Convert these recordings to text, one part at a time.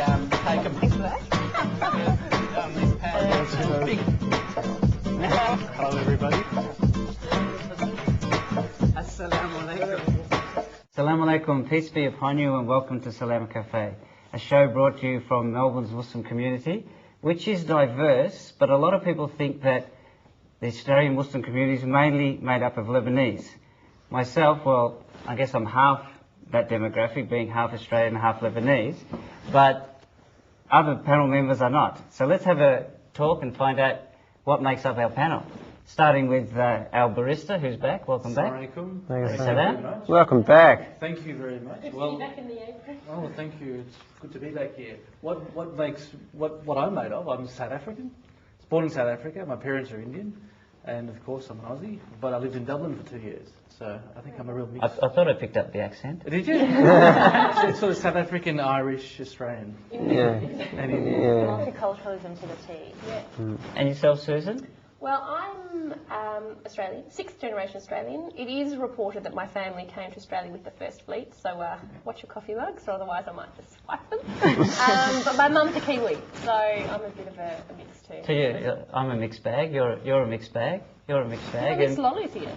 take them. Thanks for that. Hello, everybody. Assalamu alaikum. Salam alaikum, peace be upon you, and welcome to Salam Cafe, a show brought to you from Melbourne's Muslim community, which is diverse, but a lot of people think that the Australian Muslim community is mainly made up of Lebanese. Myself, well, I guess I'm half that demographic, being half Australian, half Lebanese, but other panel members are not. So let's have a talk and find out what makes up our panel. Starting with our barista, who's back. Welcome back. Assalamualaikum. Thanks. Thank you very much. Welcome back. Thank you very much. Good to be back in the apron. Oh, thank you. It's good to be back here. What makes what I'm made of? I'm South African. I was born in South Africa. My parents are Indian, and of course I'm an Aussie. But I lived in Dublin for 2 years, so I think I'm a real mix. I thought I picked up the accent. Did you? It's sort of South African, Irish, Australian, Yeah. and Indian. Yeah. Multiculturalism to the T. Yeah. And yourself, Susan? Well, I'm Australian, sixth generation Australian. It is reported that my family came to Australia with the first fleet, so watch your coffee mugs, or otherwise I might just swipe them. But my mum's a Kiwi, so I'm a bit of a mix too. So I'm a mixed bag, you're a mixed bag, you're a mixed bag. Mixed lollies here.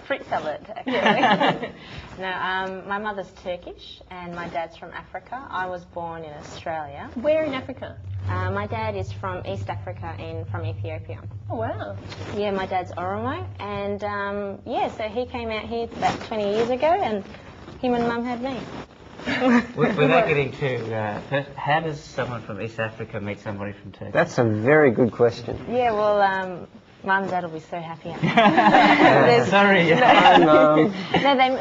Fruit salad, actually. No, my mother's Turkish and my dad's from Africa. I was born in Australia. Where in Africa? My dad is from East Africa and from Ethiopia. Oh, wow. Yeah, my dad's Oromo, and so he came out here about 20 years ago, and him and mum had me. Without getting too how does someone from East Africa meet somebody from Turkey? That's a very good question. Yeah, well, mum and dad will be so happy. Sorry. No,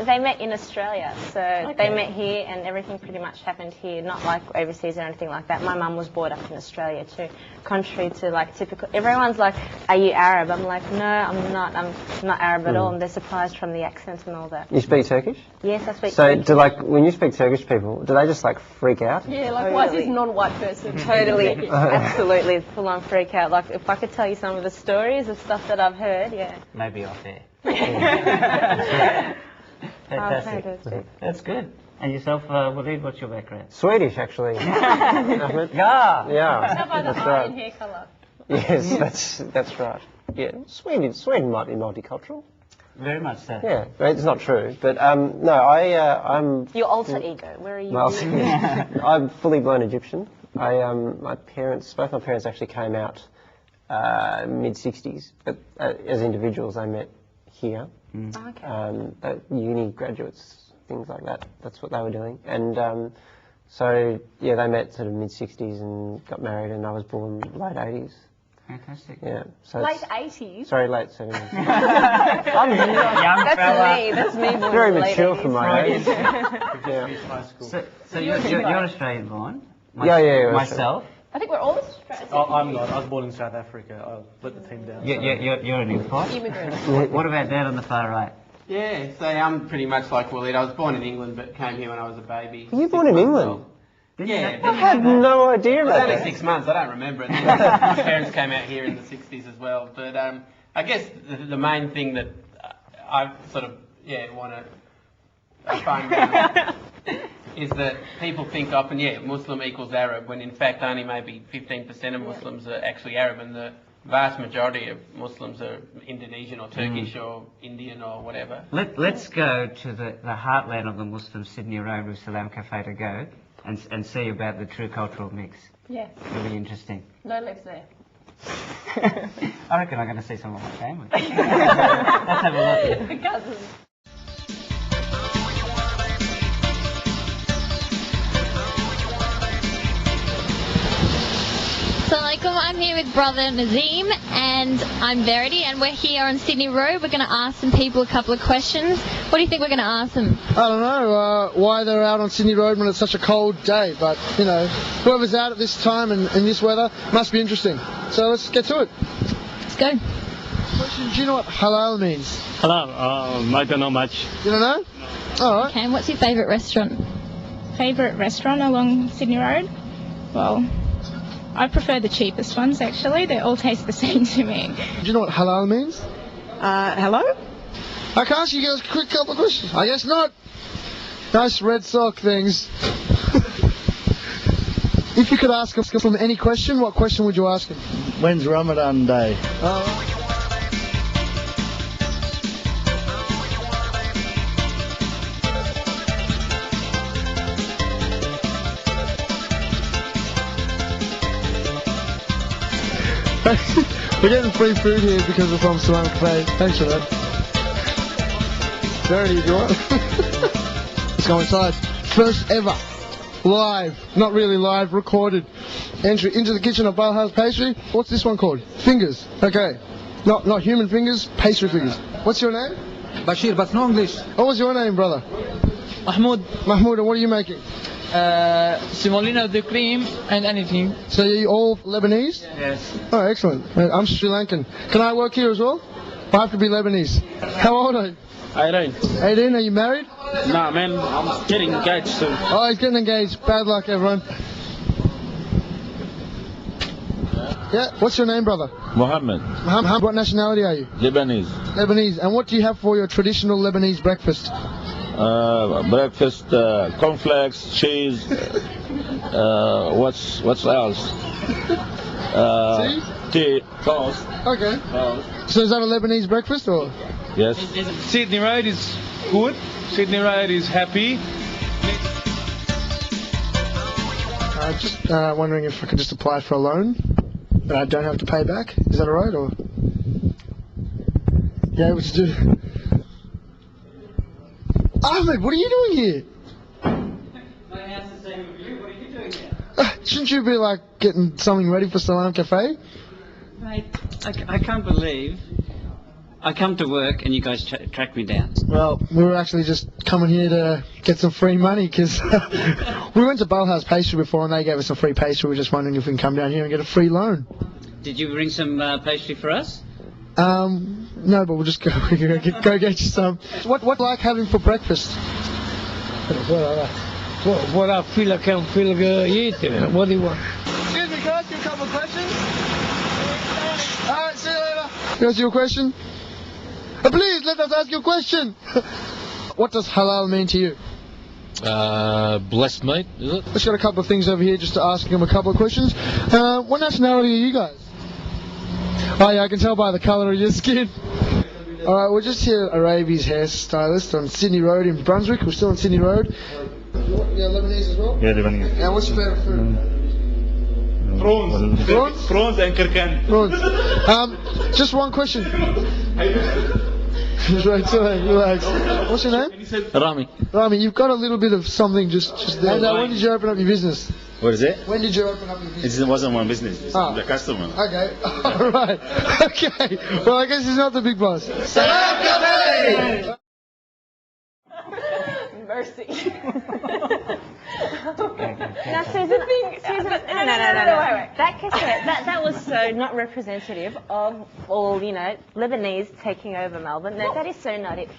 they met in Australia, so they met here, and everything pretty much happened here, not like overseas or anything like that. My mum was brought up in Australia too, contrary to like typical. Everyone's like, "Are you Arab?" I'm like, "No, I'm not. I'm not Arab at all." And they're surprised from the accent and all that. You speak Turkish? Yes, I speak. So, Turkish. when you speak Turkish people, do they just like freak out? Yeah, like, why is this non-white person? Totally, absolutely, full on freak out. Like, if I could tell you some of the stories of stuff that I've heard, yeah. Maybe off air. Fantastic. Fantastic. That's good. And yourself, Waleed, what's your background? Swedish, actually. Ahmed? Yeah. Yeah. How about the That's eye right. and hair colour? Yes, that's right. Yeah, Sweden might be multicultural. Very much so. Yeah, it's not true, but no, I'm. Your alter ego. Where are you? Well, I'm fully blown Egyptian. Both my parents actually came out mid-60s, but as individuals they met here. Okay. Uni graduates, things like that. That's what they were doing. And so, yeah, they met sort of mid-60s and got married, and I was born late 80s. Fantastic. Yeah. So Late 80s? Sorry, late 70s. I'm a young fella. That's me. Born Very in the late mature 80s. for my age. Yeah. High school. So you're Australian born? Yeah. Myself? I think we're all Australian. Oh, I'm not. I was born in South Africa. I'll let the team down. You're an import? Immigrant. What about Dad on the far right? Yeah, so I'm pretty much like Waleed. I was born in England but came here when I was a baby. Were you born in England? Yeah. I had no idea It was about only that. 6 months, I don't remember it. My parents came out here in the 60s as well. But I guess the main thing that I sort of, want to find out is that people think often, Muslim equals Arab, when in fact only maybe 15% of Muslims are actually Arab, and the vast majority of Muslims are Indonesian or Turkish or Indian or whatever. Let's go to the heartland of the Muslim Sydney Road with Salam Cafe to go and see about the true cultural mix. Yeah. It'll be interesting. No lives there. I reckon I'm going to see some of my family. Let's have a look. The cousins. Assalamualaikum, I'm here with brother Nazim and I'm Verity and we're here on Sydney Road. We're going to ask some people a couple of questions. What do you think we're going to ask them? I don't know why they're out on Sydney Road when it's such a cold day, but, you know, whoever's out at this time and in this weather must be interesting. So let's get to it. Let's go. Question, do you know what halal means? Hello, I don't know much. You don't know? All right. Okay, and what's your favourite restaurant? Favourite restaurant along Sydney Road? Well, I prefer the cheapest ones actually. They all taste the same to me. Do you know what halal means? Hello? I can ask you guys a quick couple of questions. I guess not. Nice red sock things. If you could ask him any question, what question would you ask him? When's Ramadan Day? We're getting free food here because we're from Salam Cafe. Thanks for that. Verity, if you want. Let's go inside. First ever live, not really live, recorded entry into the kitchen of Bauhaus Pastry. What's this one called? Fingers. Okay. Not human fingers, pastry fingers. What's your name? Bashir, but no English. What was your name, brother? Mahmoud. Mahmoud, and what are you making? Semolina, the cream, and anything. So you all Lebanese? Yes. Oh, excellent. I'm Sri Lankan. Can I work here as well? I have to be Lebanese. How old are you? 18. 18, are you married? Nah, man, I'm getting engaged soon. Oh, he's getting engaged. Bad luck, everyone. Yeah, what's your name, brother? Mohammed. Mohammed, what nationality are you? Lebanese. Lebanese. And what do you have for your traditional Lebanese breakfast? Breakfast, cornflakes, cheese. What's else? Tea, toast. Okay. So is that a Lebanese breakfast or? Yes. Sydney Road is good. Sydney Road is happy. Just wondering if I could just apply for a loan that I don't have to pay back. Is that alright or? Yeah, able to do. Ahmed, what are you doing here? My house is the same with you. What are you doing here? Shouldn't you be like getting something ready for Salam Cafe? Mate, I can't believe I come to work and you guys track me down. Well, we were actually just coming here to get some free money because we went to Bauhaus Pastry before and they gave us some free pastry. We were just wondering if we can come down here and get a free loan. Did you bring some pastry for us? No, but we'll just go get you some. What like having for breakfast? What I feel I can feel good eating. What do you want? Excuse me, can I ask you a couple of questions? Alright, see you later. Can I ask you a question? Please, let us ask you a question. What does halal mean to you? Blessed meat, is it? Let's got a couple of things over here just to ask him a couple of questions. What nationality are you guys? Oh yeah, I can tell by the colour of your skin. Alright, we're just here at Arabi's hairstylist on Sydney Road in Brunswick. We're still on Sydney Road. Yeah, Lebanese as well? Yeah, Lebanese. And what's your favourite food? Prawns. Prawns? Prawns and kirkan. Prawns. Just one question. Relax. What's your name? Rami. Rami, you've got a little bit of something just there. And when did you open up your business? What is it? When did you open up your business? It wasn't my business. I'm the customer. Okay. Alright. Okay. Well, I guess he's not the big boss. Salam Cafe! Mercy. Now, Susan, no. That was so not representative of all, Lebanese taking over Melbourne. No, that is so not it.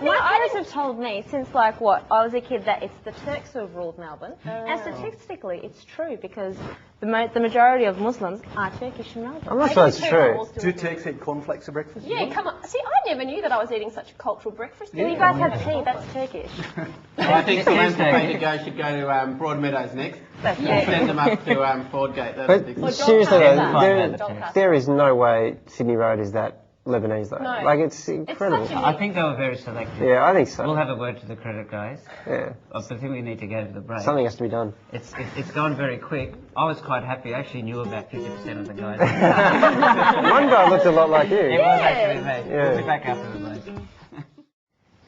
My parents have told me since, I was a kid, that it's the Turks who have ruled Melbourne. And statistically, it's true because the majority of Muslims are Turkish in Melbourne. I'm not sure it's true. Do Turks eat cornflakes for breakfast? Yeah, come on. See, I never knew that I was eating such a cultural breakfast. You guys have tea, that's Turkish. I think Salam Cafe should go to Broadmeadows next. That's Send them up to Fordgate. But seriously, there is no way Sydney Road is that Lebanese though. No. It's incredible. I think they were very selective. Yeah, I think so. We'll have a word to the credit guys. Yeah. I think we need to go to the break. Something has to be done. It's gone very quick. I was quite happy. I actually knew about 50% of the guys. One guy looked a lot like you. It was actually me. Yeah. We'll be back after the break.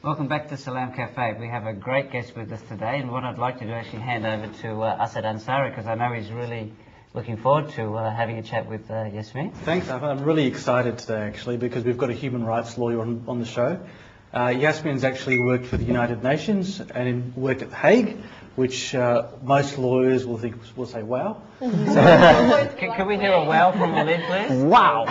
Welcome back to Salam Cafe. We have a great guest with us today, and what I'd like to do is actually hand over to Asad Ansari, because I know he's really looking forward to having a chat with Yasmin. Thanks, Alpha. I'm really excited today, actually, because we've got a human rights lawyer on the show. Yasmin's actually worked for the United Nations and worked at The Hague, which most lawyers will say, wow. Can we hear a wow from the lid, please? Wow!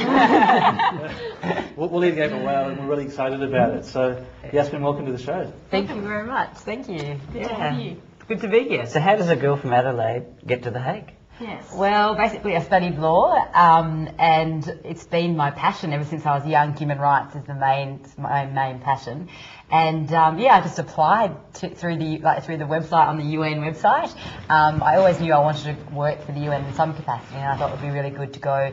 We'll either give a wow, and we're really excited about it. So, Yasmin, welcome to the show. Thank you very much. Thank you. Good to have you. Good to be here. So how does a girl from Adelaide get to The Hague? Yes. Well, basically, I studied law, and it's been my passion ever since I was young. Human rights is my main passion, and I just applied through the website on the UN website. I always knew I wanted to work for the UN in some capacity, and I thought it would be really good to go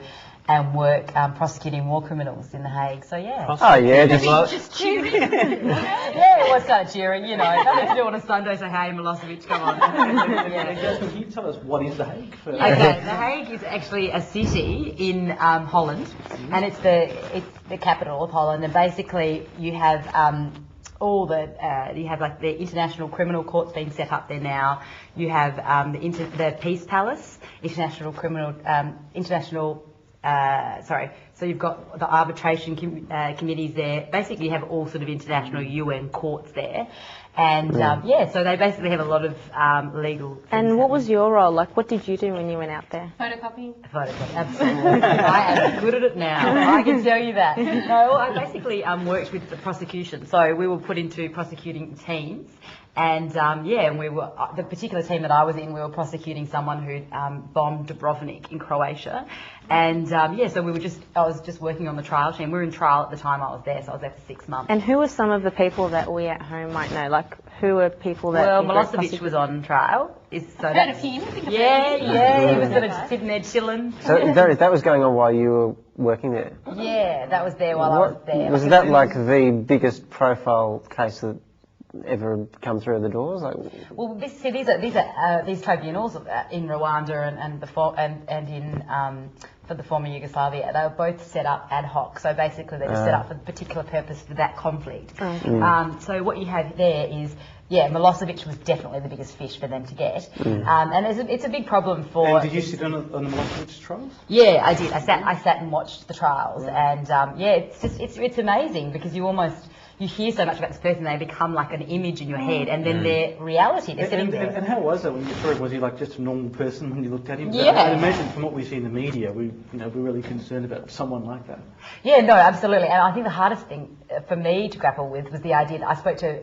and work prosecuting war criminals in The Hague. So yeah. Oh yeah, just cheering. Yeah, it was kind of cheering, you know. Nothing to do on a Sunday. Say, hey, Milosevic, come on. Can you tell us what is The Hague? Okay, The Hague is actually a city in Holland, and it's the capital of Holland. And basically, you have the International Criminal Court's being set up there now. You have the Peace Palace, so you've got the arbitration committees there. Basically, you have all sort of international UN courts there. And, so they basically have a lot of legal... And what was your role? Like, what did you do when you went out there? Photocopying? Photocopying, absolutely. I am good at it now. I can tell you that. No, I basically worked with the prosecution. So we were put into prosecuting teams. And and we were the particular team that I was in. We were prosecuting someone who bombed Dubrovnik in Croatia, and so I was just working on the trial team. We were in trial at the time I was there, so I was there for 6 months. And who were some of the people that we at home might know? Like, who were people that? Well, Milosevic was on trial. I've heard of him. Yeah, he was sort of sitting there chilling. So that was going on while you were working there? Yeah, that was there while I was there. Was that like the biggest profile case that ever come through the doors? Well, these tribunals in Rwanda and in for the former Yugoslavia, they were both set up ad hoc. So basically, they're just set up for the particular purpose for that conflict. So what you have there is, Milosevic was definitely the biggest fish for them to get, and it's a big problem for. And did you sit on the Milosevic trials? Yeah, I did. I sat and watched the trials, and it's amazing because you hear so much about this person, they become like an image in your head, and then their reality, they're sitting there. And how was it when you saw him? Was he like just a normal person when you looked at him? Yeah. I imagine from what we see in the media, we're really concerned about someone like that. Yeah, no, absolutely. And I think the hardest thing for me to grapple with was the idea that I spoke to,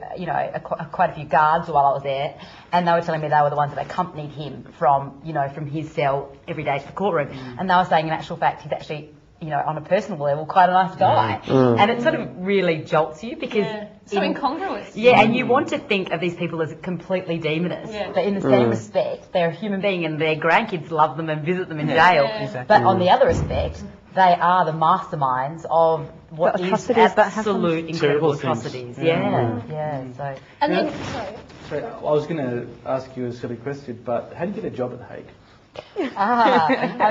quite a few guards while I was there, and they were telling me they were the ones that accompanied him from his cell every day to the courtroom. And they were saying in actual fact he's actually, on a personal level, quite a nice guy. And it sort of really jolts you because... so incongruous. Yeah, and you want to think of these people as completely demonist. Yeah. But in the same respect, they're a human being and their grandkids love them and visit them in jail. Yeah. Exactly. But on the other aspect, they are the masterminds of what is absolute incredible atrocities. So. And then, sorry, I was going to ask you a silly question, but how do you get a job at The Hague?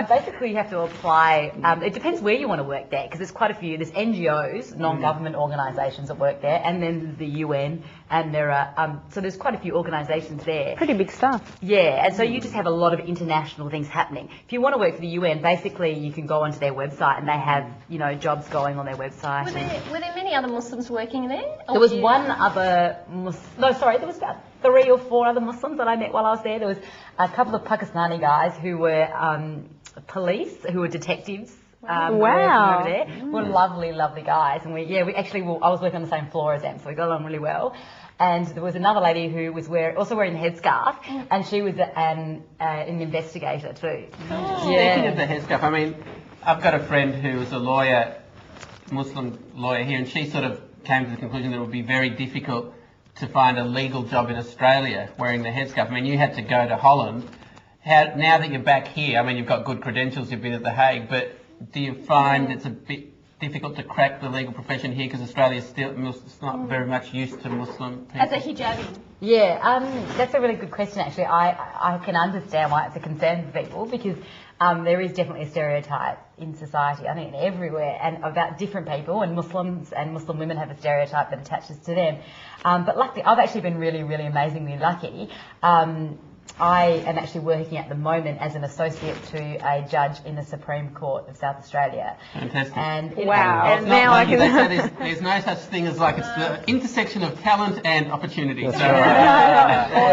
Basically, you have to apply. It depends where you want to work there, because there's quite a few. There's NGOs, non-government organisations that work there, and then there's the UN, and there are so there's quite a few organisations there. Pretty big stuff. Yeah, and so you just have a lot of international things happening. If you want to work for the UN, basically you can go onto their website, and they have jobs going on their website. Were there many other Muslims working there? There was one other there was about 3 or 4 other Muslims that I met while I was there. There was a couple of Pakistani guys who were police, who were detectives. Wow. Over there. Were lovely, lovely guys. And I was working on the same floor as them, so we got along really well. And there was another lady who was also wearing the headscarf, and she was an investigator too. Speaking of the headscarf, I mean, I've got a friend who was a lawyer, Muslim lawyer here, and she sort of came to the conclusion that it would be very difficult to find a legal job in Australia wearing the headscarf. I mean, you had to go to Holland. Now that you're back here, I mean, you've got good credentials, you've been at The Hague, but do you find it's a bit difficult to crack the legal profession here because Australia is it's not very much used to Muslim people? As a hijabi? Yeah, that's a really good question, actually. I can understand why it's a concern for people, because there is definitely a stereotype in society, I think everywhere, and about different people, and Muslims and Muslim women have a stereotype that attaches to them. But luckily, I've actually been really, really amazingly lucky. I am actually working at the moment as an associate to a judge in the Supreme Court of South Australia. Fantastic. And now I can... There's no such thing as it's the intersection of talent and opportunity. And passion.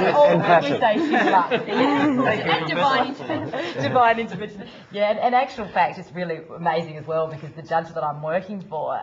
And divine intervention. Divine intervention. Yeah, and in actual fact, it's really amazing as well, because the judge that I'm working for,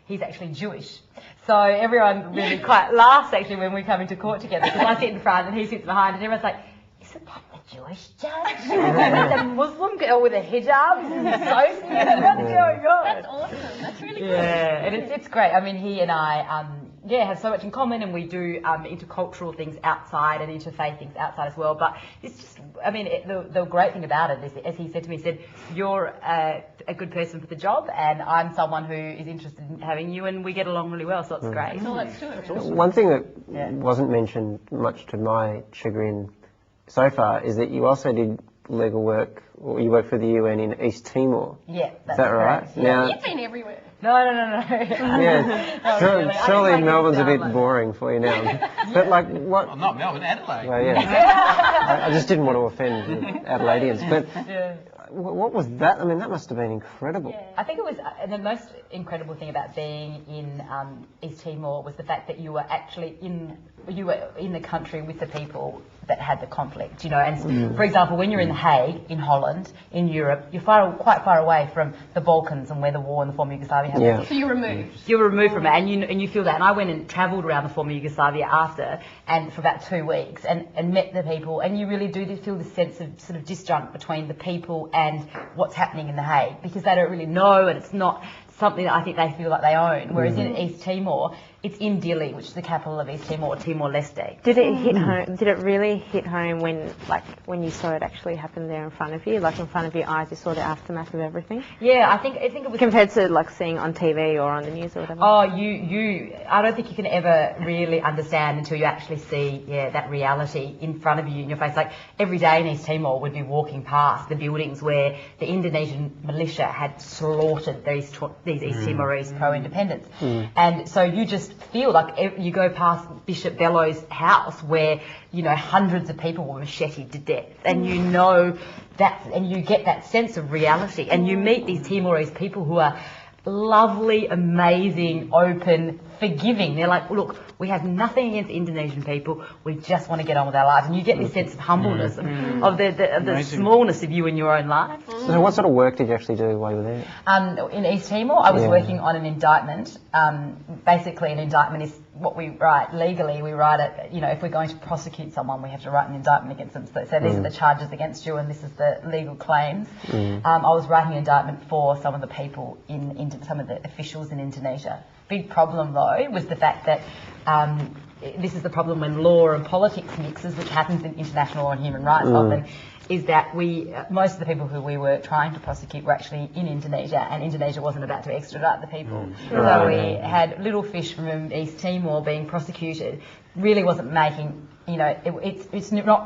he's actually Jewish. So everyone really quite laughs actually when we come into court together, because I sit in front and he sits behind, and everyone's like, isn't that the Jewish judge? And a Muslim girl with a hijab? What's going on? That's awesome. That's really good. Yeah, and it's great. I mean, he and I, have so much in common, and we do intercultural things outside and interfaith things outside as well. But it's just, I mean, the great thing about it is, as he said to me, he said, you're a good person for the job, and I'm someone who is interested in having you, and we get along really well, so it's great. Oh, that's true. That's awesome. One thing that wasn't mentioned, much to my chagrin so far, is that you also did legal work, or you worked for the UN in East Timor. Yeah, Is that right? correct. Yeah. Now, You've been everywhere. No. yeah, Not really. I surely didn't make Melbourne's it a bit sound like- boring for you now. But like, what? Well, not Melbourne, Adelaide. Well, yeah. I just didn't want to offend the Adelaideans. But Yeah. what was that? I mean, that must have been incredible. I think it was the most incredible thing about being in East Timor was the fact that you were actually in the country with the people that had the conflict, you know. And for example, when you're in The Hague, in Holland, in Europe, you're quite far away from the Balkans and where the war in the former Yugoslavia happened. Yeah. So you're removed. You're removed from it, and you feel that. And I went and travelled around the former Yugoslavia after, and for about 2 weeks, and met the people, and you really do feel this sense of sort of disjunct between the people and what's happening in The Hague, because they don't really know, and it's not something that I think they feel like they own. Whereas in East Timor, it's in Dili, which is the capital of East Timor, Timor-Leste. Did it hit home? Did it really hit home when you saw it actually happen there in front of you, like in front of your eyes? You saw the aftermath of everything. Yeah, I think it was compared to like seeing on TV or on the news or whatever. Oh, I don't think you can ever really understand until you actually see, that reality in front of you, in your face. Like every day in East Timor, we'd be walking past the buildings where the Indonesian militia had slaughtered these East Timorese pro-independence, and so you just feel like you go past Bishop Bello's house where, you know, hundreds of people were macheted to death, and you know that, and you get that sense of reality, and you meet these Timorese people who are lovely, amazing, open, forgiving. They're like, look, we have nothing against Indonesian people, we just want to get on with our lives. And you get this sense of humbleness, of the smallness of you in your own life. So what sort of work did you actually do while you were there? In East Timor, I was working on an indictment. Basically, an indictment is what we write legally. We write it, you know, if we're going to prosecute someone, we have to write an indictment against them. So these are the charges against you, and this is the legal claims. I was writing an indictment for some of the people some of the officials in Indonesia. Big problem, though, was the fact that this is the problem when law and politics mixes, which happens in international law and human rights often, is that most of the people who we were trying to prosecute were actually in Indonesia, and Indonesia wasn't about to extradite the people. So we had little fish from East Timor being prosecuted. Really wasn't making, you know, it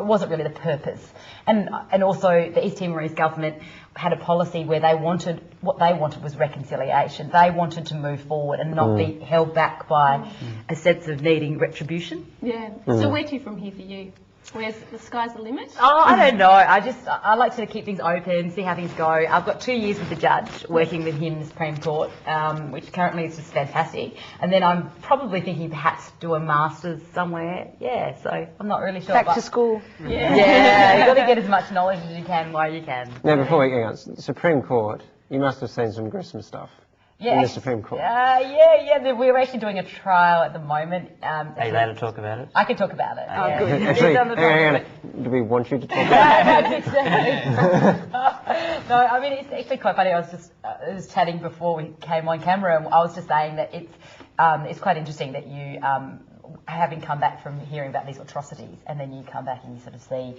wasn't really the purpose. And also the East Timorese government had a policy where what they wanted was reconciliation. They wanted to move forward and not be held back by a sense of needing retribution. Yeah. So where to from here for you? Where's the sky's the limit? Oh, I don't know. I like to keep things open, see how things go. I've got 2 years with the judge, working with him in the Supreme Court, which currently is just fantastic. And then I'm probably thinking perhaps do a master's somewhere. Yeah, so I'm not really sure. Back to school. Yeah, you've got to get as much knowledge as you can while you can. Now, before we go on, Supreme Court, you must have seen some gruesome stuff in the Supreme Court. We're actually doing a trial at the moment. Are you allowed to talk about it? I can talk about it. Oh, good. Actually, hang on. Do we want you to talk about it? No, I mean, it's actually quite funny. I was chatting before we came on camera, and I was just saying that it's quite interesting that you, having come back from hearing about these atrocities, and then you come back and you sort of see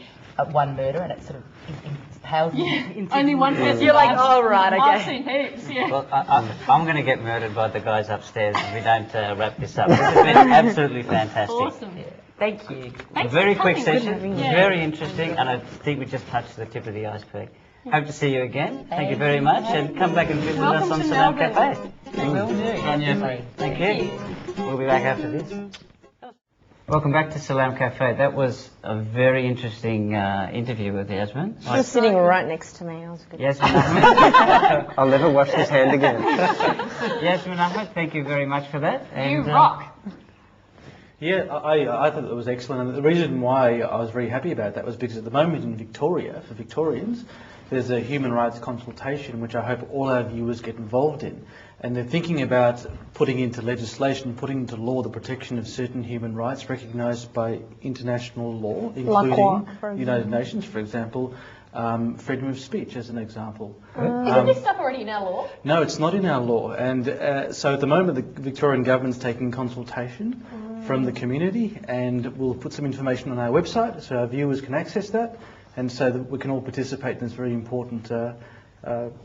one murder, and it sort of impales you. Only one person. You're like, oh, right, okay. I've seen heaps, Well, I'm going to get murdered by the guys upstairs if we don't wrap this up. This has been absolutely fantastic. Awesome. Thank you. Thanks Very for quick coming. Good session, having you. very interesting, and I think we just touched the tip of the iceberg. Hope to see you again. Thank you very much, and come back and visit us Welcome on to Salam Melbourne. Cafe. Will do. On your phone. Thank you. We'll be back after this. Welcome back to Salam Cafe. That was a very interesting interview with Yasmin. She was sitting right next to me. It was good. Yasmin Ahmed. I'll never wash this hand again. Yasmin Ahmed, thank you very much for that. You rock. Yeah, I thought it was excellent, and the reason why I was very happy about that was because at the moment in Victoria, for Victorians, there's a human rights consultation, which I hope all our viewers get involved in. And they're thinking about putting into legislation, putting into law the protection of certain human rights recognised by international law, including the United Nations, for example, freedom of speech as an example. Isn't this stuff already in our law? No, it's not in our law. And so at the moment the Victorian government's taking consultation from the community, and we'll put some information on our website so our viewers can access that, and so that we can all participate in this very important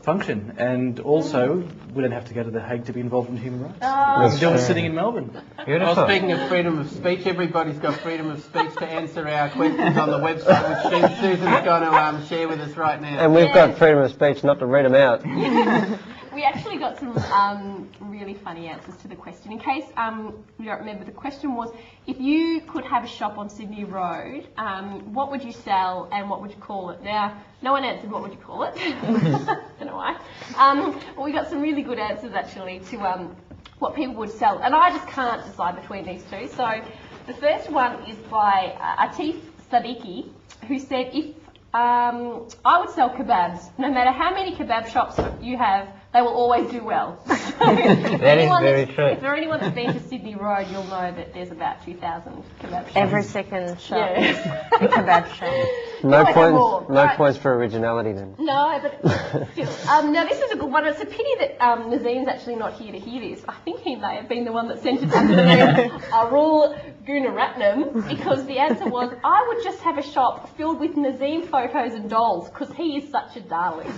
function. And also, we don't have to go to The Hague to be involved in human rights. We can do it sitting in Melbourne. Well, speaking of freedom of speech, everybody's got freedom of speech to answer our questions on the website, which Susan's going to share with us right now. And we've got freedom of speech not to read them out. We actually got some really funny answers to the question. In case you don't remember, the question was, if you could have a shop on Sydney Road, what would you sell and what would you call it? Now, no one answered what would you call it. Don't know why. Well, we got some really good answers actually to what people would sell. And I just can't decide between these two. So the first one is by Atif Sadiqi, who said, if I would sell kebabs. No matter how many kebab shops you have, they will always do well. That is very true. If there anyone that's been to Sydney Road, you'll know that there's about 2,000 kebab shops. Every second shop. Yeah. A kebab shop. No points for originality then. No, but still. Now this is a good one. It's a pity that Nazim's actually not here to hear this. I think he may have been the one that sent it under the name Arul Gunaratnam, because the answer was, I would just have a shop filled with Nazim photos and dolls, because he is such a darling.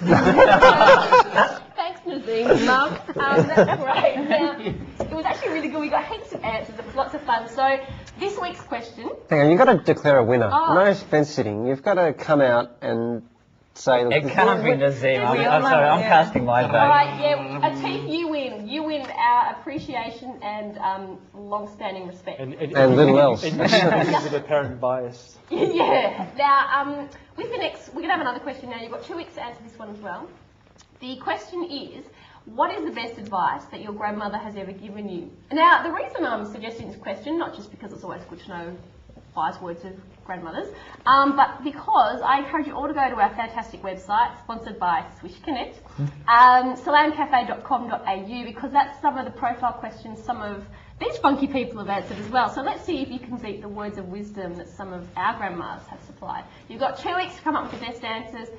Thanks, Nazim. Mum. That's great. Now, it was actually really good. We got heaps of answers. It was lots of fun. So this week's question. Hang on, you've got to declare a winner. No fence sitting. You've got to come out and say... It can't be Nazim. I'm sorry, I'm casting my vote. All right, yeah, Atif, you win. You win our appreciation and long-standing respect. And little else. And with apparent bias. Yeah. Now, with the next, we're going to have another question now. You've got 2 weeks to answer this one as well. The question is, what is the best advice that your grandmother has ever given you? Now, the reason I'm suggesting this question, not just because it's always good to know wise words of grandmothers, but because I encourage you all to go to our fantastic website, sponsored by Swish Connect, salamcafe.com.au, because that's some of the profile questions some of these funky people have answered as well. So let's see if you can beat the words of wisdom that some of our grandmas have supplied. You've got 2 weeks to come up with the best answers.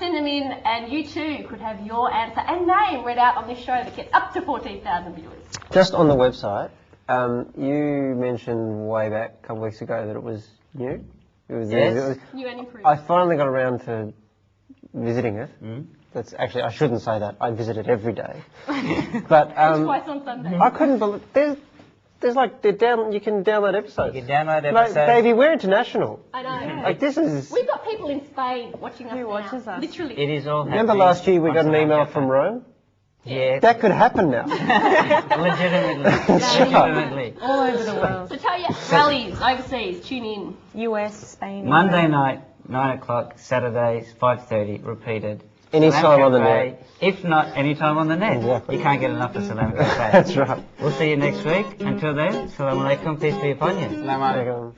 Send them in, and you too could have your answer and name read out on this show that gets up to 14,000 viewers. Just on the website, you mentioned way back a couple of weeks ago that it was new. It was New and improved. I finally got around to visiting it. That's actually, I shouldn't say that. I visit it every day. But twice on Sunday. I couldn't believe there's like you can download episodes. You can download Like, episodes. baby, we're international. I know. Like this is. We've got people in Spain watching us. Who watches now. us? Literally. It is all Remember happening last year we on got an Salam email Cafe. from Rome? Yeah. That could happen now. Legitimately. All over the world. So tell you, rallies overseas, tune in. US, Spain. Monday night, 9 o'clock, Saturdays, 5:30, repeated. Anytime Salam on the Cafe, net. If not, anytime on the net. Exactly. You can't get enough of Salam Cafe. That's right. We'll see you next week. Until then, Salam alaikum, peace be upon you. Salam alaikum.